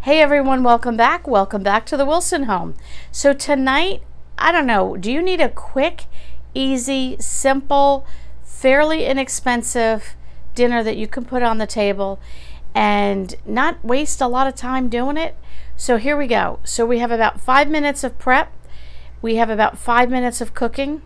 Hey everyone, welcome back. Welcome back to the Wilson home. So tonight, I don't know, do you need a quick, easy, simple, fairly inexpensive dinner that you can put on the table and not waste a lot of time doing it? So here we go. So we have about 5 minutes of prep. We have about 5 minutes of cooking,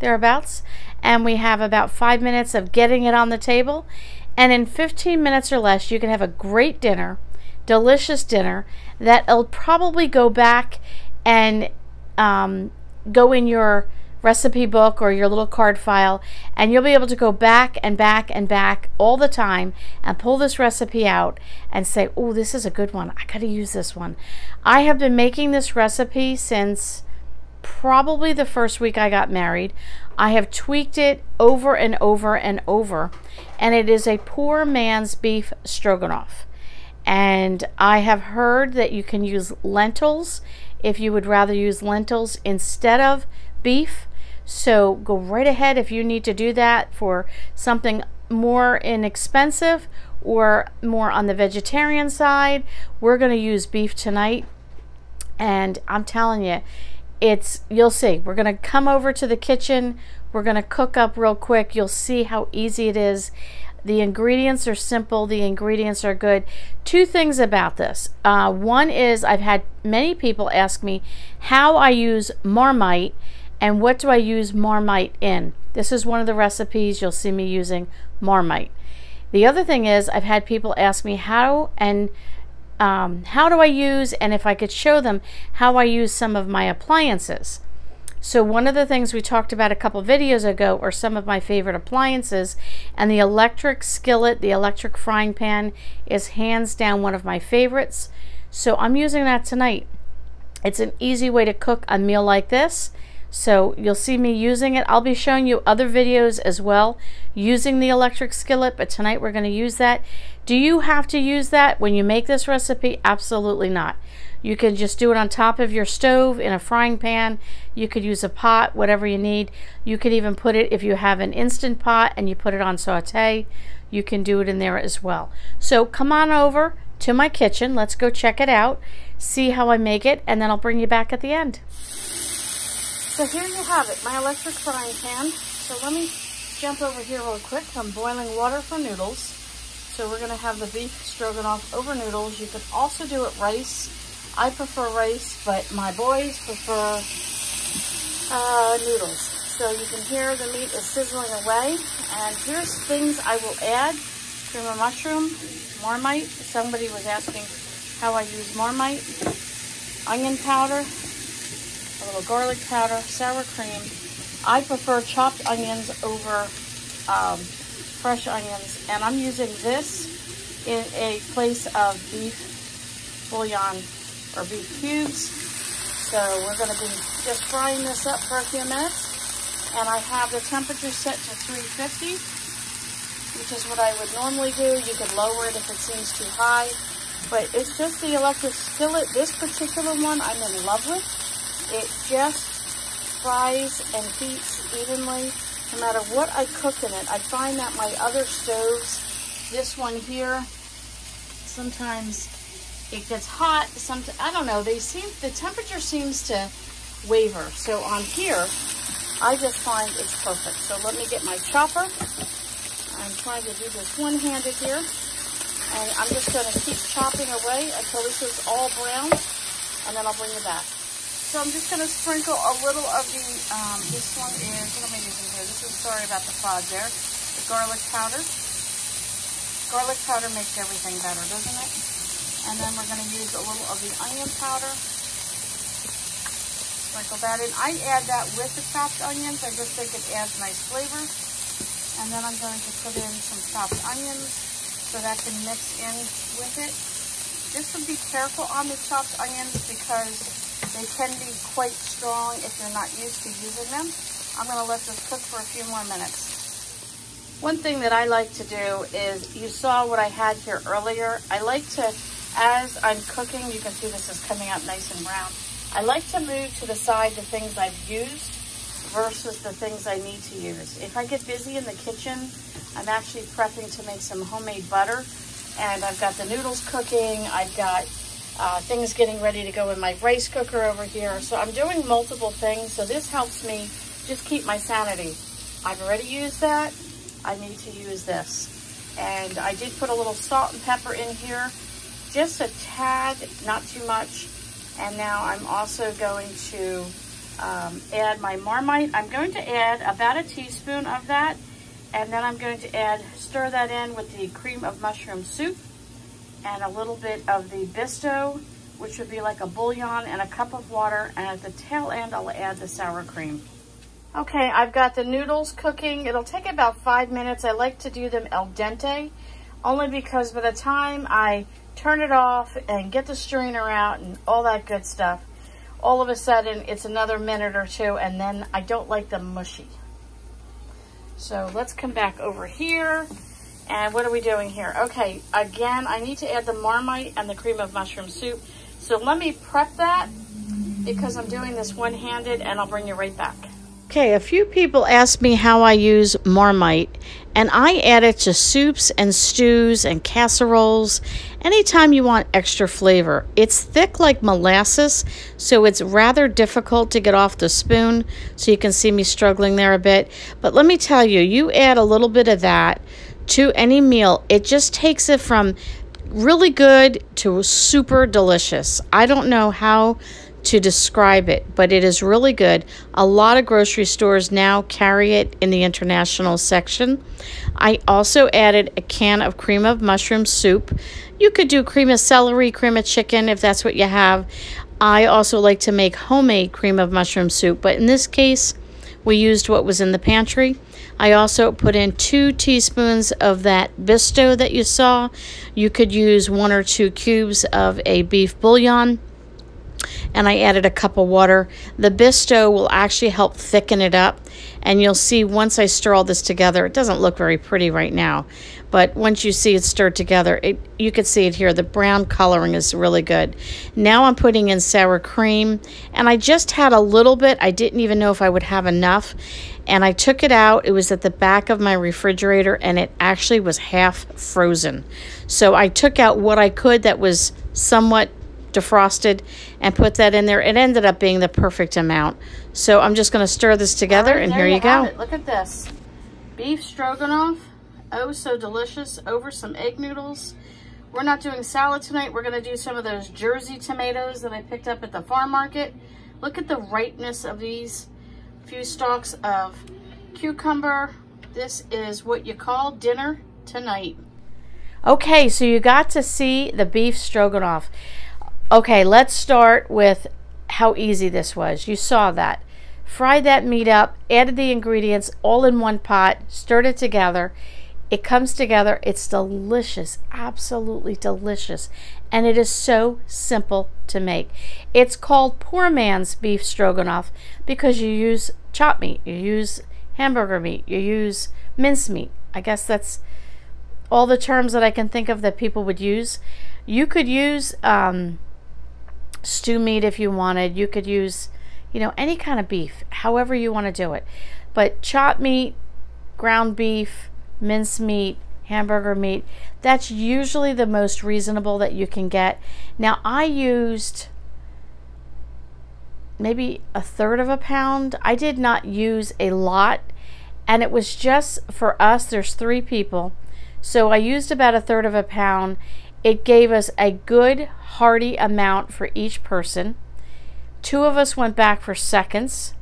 thereabouts, and we have about 5 minutes of getting it on the table. And in 15 minutes or less, you can have a great dinner, delicious dinner that'll probably go back and go in your recipe book or your little card file, and you'll be able to go back and back and back all the time and pull this recipe out and say, oh, this is a good one. I gotta use this one. I have been making this recipe since probably the first week I got married. I have tweaked it over and over and over, and it is a poor man's beef stroganoff. And I have heard that you can use lentils if you would rather use lentils instead of beef. So go right ahead if you need to do that for something more inexpensive or more on the vegetarian side. We're going to use beef tonight, and I'm telling you, you'll see. We're going to come over to the kitchen. We're going to cook up real quick. You'll see how easy it is. The ingredients are simple. The ingredients are good. Two things about this. One is I've had many people ask me how I use Marmite and what do I use Marmite in. This is one of the recipes you'll see me using Marmite. The other thing is I've had people ask me how do I use, and if I could show them how I use some of my appliances. So one of the things we talked about a couple videos ago are some of my favorite appliances, and the electric skillet, the electric frying pan, is hands down one of my favorites. So I'm using that tonight. It's an easy way to cook a meal like this. So you'll see me using it. I'll be showing you other videos as well using the electric skillet, but tonight we're going to use that. Do you have to use that when you make this recipe? Absolutely not. You can just do it on top of your stove in a frying pan. You could use a pot, whatever you need. You could even put it, if you have an Instant Pot and you put it on saute, you can do it in there as well. So come on over to my kitchen. Let's go check it out, see how I make it, and then I'll bring you back at the end. So here you have it, my electric frying pan. So let me jump over here real quick. I'm boiling water for noodles. So we're gonna have the beef stroganoff over noodles. You could also do it rice. I prefer rice, but my boys prefer noodles. So you can hear the meat is sizzling away. And here's things I will add. Cream of mushroom, Marmite. Somebody was asking how I use Marmite. Onion powder, a little garlic powder, sour cream. I prefer chopped onions over fresh onions. And I'm using this in a place of beef bouillon or beef cubes. So we're going to be just frying this up for a few minutes, and I have the temperature set to 350, which is what I would normally do. You could lower it if it seems too high, but it's just the electric skillet. This particular one I'm in love with. It just fries and heats evenly no matter what I cook in it. I find that my other stoves, this one here, sometimes it gets hot. I don't know, the temperature seems to waver. So on here, I just find it's perfect. So let me get my chopper. I'm trying to do this one-handed here. And I'm just gonna keep chopping away until this is all brown, and then I'll bring it back. So I'm just gonna sprinkle a little of the, this one is, what am I using here? This is, sorry about the fog there, the garlic powder. Garlic powder makes everything better, doesn't it? And then we're going to use a little of the onion powder. Sprinkle that in. I add that with the chopped onions. I just think it adds nice flavor. And then I'm going to put in some chopped onions so that can mix in with it. Just to be careful on the chopped onions because they can be quite strong if you're not used to using them. I'm going to let this cook for a few more minutes. One thing that I like to do is, you saw what I had here earlier. I like to, as I'm cooking, you can see this is coming out nice and brown. I like to move to the side the things I've used versus the things I need to use. If I get busy in the kitchen, I'm actually prepping to make some homemade butter. And I've got the noodles cooking. I've got things getting ready to go in my rice cooker over here. So I'm doing multiple things. So this helps me just keep my sanity. I've already used that. I need to use this. And I did put a little salt and pepper in here, just a tad, not too much. And now I'm also going to add my Marmite. I'm going to add about a teaspoon of that. And then I'm going to stir that in with the cream of mushroom soup and a little bit of the Bisto, which would be like a bouillon, and a cup of water. And at the tail end, I'll add the sour cream. Okay, I've got the noodles cooking. It'll take about 5 minutes. I like to do them al dente, only because by the time I turn it off and get the strainer out and all that good stuff, all of a sudden it's another minute or two, and then I don't like them mushy. So let's come back over here. And what are we doing here? Okay, again, I need to add the Marmite and the cream of mushroom soup. So let me prep that because I'm doing this one-handed, and I'll bring you right back. Okay, a few people ask me how I use Marmite, and I add it to soups and stews and casseroles anytime you want extra flavor. It's thick like molasses, so it's rather difficult to get off the spoon, so you can see me struggling there a bit. But let me tell you, you add a little bit of that to any meal, it just takes it from really good to super delicious. I don't know how to describe it, but it is really good. A lot of grocery stores now carry it in the international section. I also added a can of cream of mushroom soup. You could do cream of celery, cream of chicken if that's what you have. I also like to make homemade cream of mushroom soup, but in this case we used what was in the pantry. I also put in 2 teaspoons of that Bisto that you saw. You could use 1 or 2 cubes of a beef bouillon. And I added a cup of water. The Bisto will actually help thicken it up. And you'll see once I stir all this together, it doesn't look very pretty right now. But once you see it stirred together, you can see it here. The brown coloring is really good. Now I'm putting in sour cream. And I just had a little bit. I didn't even know if I would have enough. And I took it out. It was at the back of my refrigerator, and it actually was half frozen. So I took out what I could that was somewhat defrosted and put that in there. It ended up being the perfect amount. So I'm just going to stir this together, and here you go. Look at this. Beef stroganoff. Oh, so delicious, over some egg noodles. We're not doing salad tonight. We're going to do some of those Jersey tomatoes that I picked up at the farm market. Look at the ripeness of these. A few stalks of cucumber. This is what you call dinner tonight. Okay, so you got to see the beef stroganoff. Okay, let's start with how easy this was. You saw that. Fried that meat up, added the ingredients all in one pot, stirred it together. It comes together. It's delicious, absolutely delicious. And it is so simple to make. It's called poor man's beef stroganoff because you use chopped meat, you use hamburger meat, you use mincemeat. I guess that's all the terms that I can think of that people would use. You could use stew meat if you wanted. You could use, you know, any kind of beef, however you want to do it. But chopped meat, ground beef, mincemeat, hamburger meat, that's usually the most reasonable that you can get. Now I used maybe 1/3 of a pound. I did not use a lot, and it was just for us. There's 3 people, so I used about 1/3 of a pound. It gave us a good hearty amount for each person. 2 of us went back for seconds,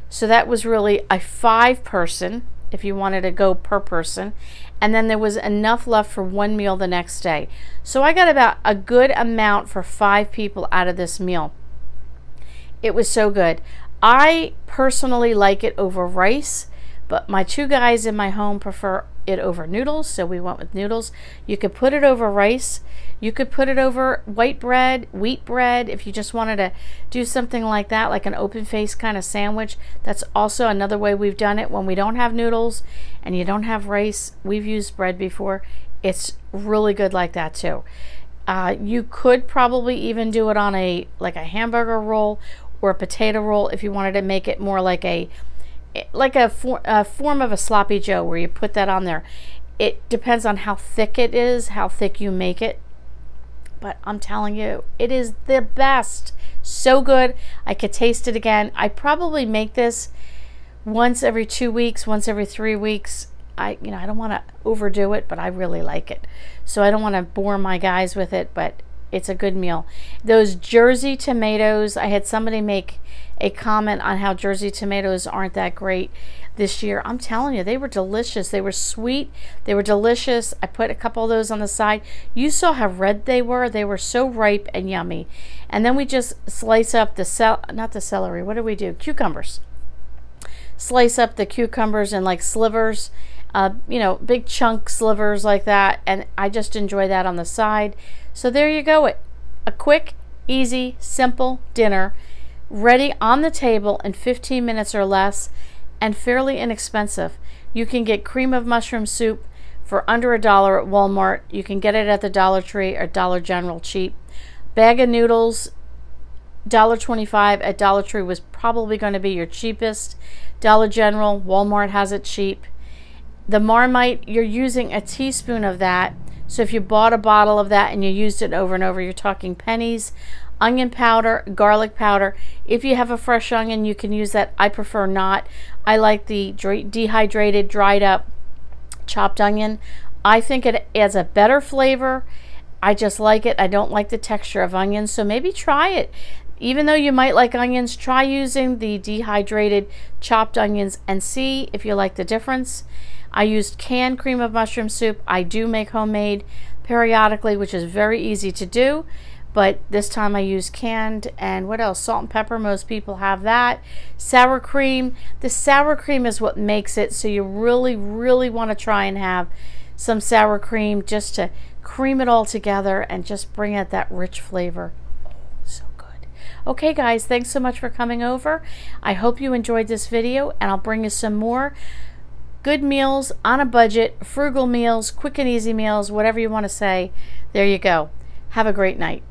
so that was really a 5-person if you wanted to go per person, and then there was enough left for 1 meal the next day. So I got about a good amount for 5 people out of this meal. It was so good. I personally like it over rice, but my 2 guys in my home prefer it over noodles, so we went with noodles. You could put it over rice. You could put it over white bread, wheat bread, if you just wanted to do something like that, like an open-faced kind of sandwich. That's also another way we've done it. When we don't have noodles and you don't have rice, we've used bread before. It's really good like that too. You could probably even do it on a hamburger roll or a potato roll if you wanted to make it more like a form of a sloppy joe, where you put that on there. It depends on how thick it is, how thick you make it. But I'm telling you, it is the best. So good. I could taste it again. I probably make this once every 2 weeks, once every 3 weeks. I don't want to overdo it, but I really like it. So I don't want to bore my guys with it, but it's a good meal. Those Jersey tomatoes, I had somebody make a comment on how Jersey tomatoes aren't that great this year. I'm telling you, they were delicious. They were sweet. They were delicious. I put a couple of those on the side. You saw how red they were. They were so ripe and yummy. And then we just slice up not the celery. What do we do? Cucumbers. Slice up the cucumbers in like slivers, big chunk slivers like that. And I just enjoy that on the side. So there you go. A quick, easy, simple dinner ready on the table in 15 minutes or less, and fairly inexpensive. You can get cream of mushroom soup for under $1 at Walmart. You can get it at the Dollar Tree or Dollar General cheap. Bag of noodles, $1.25 at Dollar Tree was probably going to be your cheapest. Dollar General, Walmart has it cheap. The Marmite, you're using a teaspoon of that. So if you bought a bottle of that and you used it over and over, you're talking pennies. Onion powder, garlic powder. If you have a fresh onion, you can use that. I prefer not. I like the dehydrated, dried up, chopped onion. I think it adds a better flavor. I just like it. I don't like the texture of onions, so maybe try it. Even though you might like onions, try using the dehydrated, chopped onions and see if you like the difference. I used canned cream of mushroom soup. I do make homemade periodically, which is very easy to do. But this time I used canned. And what else? Salt and pepper. Most people have that. Sour cream. The sour cream is what makes it. So you really, really want to try and have some sour cream just to cream it all together and just bring out that rich flavor. Oh, so good. Okay, guys. Thanks so much for coming over. I hope you enjoyed this video, and I'll bring you some more good meals on a budget, frugal meals, quick and easy meals, whatever you want to say. There you go. Have a great night.